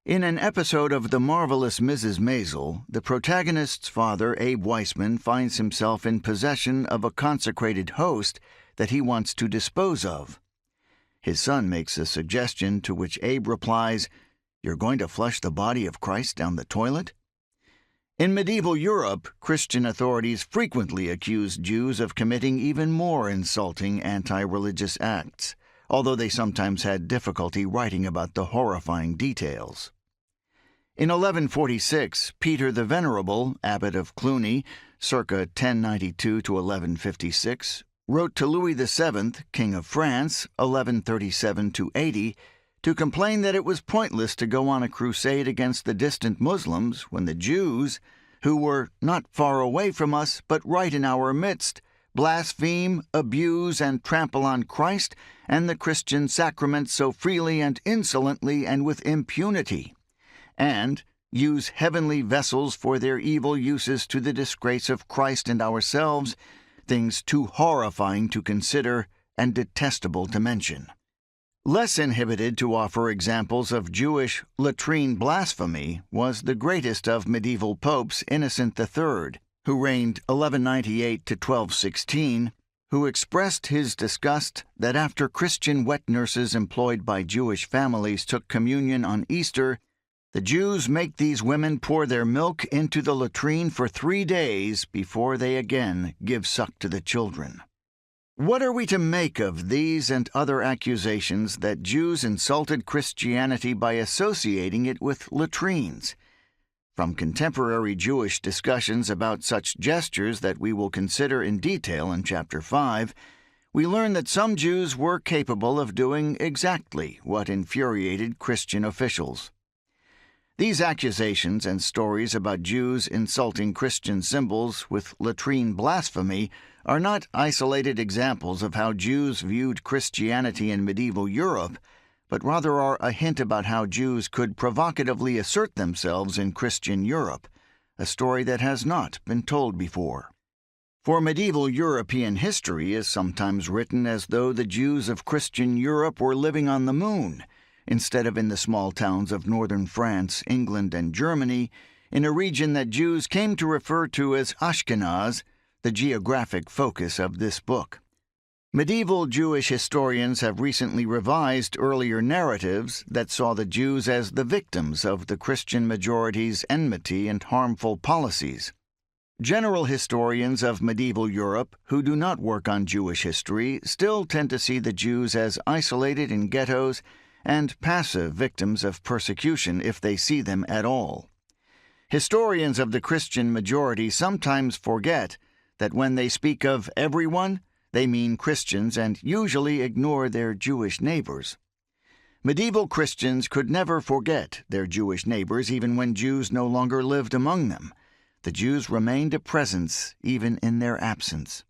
In an episode of The Marvelous Mrs. Maisel, the protagonist's father, Abe Weissman, finds himself in possession of a consecrated host that he wants to dispose of. His son makes a suggestion to which Abe replies, "You're going to flush the body of Christ down the toilet?" In medieval Europe, Christian authorities frequently accused Jews of committing even more insulting anti-religious acts, although they sometimes had difficulty writing about the horrifying details. In 1146, Peter the Venerable, abbot of Cluny, circa 1092 to 1156, wrote to Louis VII, King of France, 1137 to 80, to complain that it was pointless to go on a crusade against the distant Muslims when the Jews, who were not far away from us but right in our midst, blaspheme, abuse, and trample on Christ and the Christian sacraments so freely and insolently and with impunity, and use heavenly vessels for their evil uses to the disgrace of Christ and ourselves, things too horrifying to consider and detestable to mention. Less inhibited to offer examples of Jewish latrine blasphemy was the greatest of medieval popes, Innocent III, who reigned 1198 to 1216, who expressed his disgust that after Christian wet nurses employed by Jewish families took communion on Easter, the Jews make these women pour their milk into the latrine for 3 days before they again give suck to the children. What are we to make of these and other accusations that Jews insulted Christianity by associating it with latrines? From contemporary Jewish discussions about such gestures that we will consider in detail in Chapter 5, we learn that some Jews were capable of doing exactly what infuriated Christian officials. These accusations and stories about Jews insulting Christian symbols with latrine blasphemy are not isolated examples of how Jews viewed Christianity in medieval Europe, but rather are a hint about how Jews could provocatively assert themselves in Christian Europe, a story that has not been told before. For medieval European history is sometimes written as though the Jews of Christian Europe were living on the moon, instead of in the small towns of northern France, England, and Germany, in a region that Jews came to refer to as Ashkenaz, the geographic focus of this book. Medieval Jewish historians have recently revised earlier narratives that saw the Jews as the victims of the Christian majority's enmity and harmful policies. General historians of medieval Europe who do not work on Jewish history still tend to see the Jews as isolated in ghettos and passive victims of persecution if they see them at all. Historians of the Christian majority sometimes forget that when they speak of everyone, they mean Christians and usually ignore their Jewish neighbors. Medieval Christians could never forget their Jewish neighbors even when Jews no longer lived among them. The Jews remained a presence even in their absence.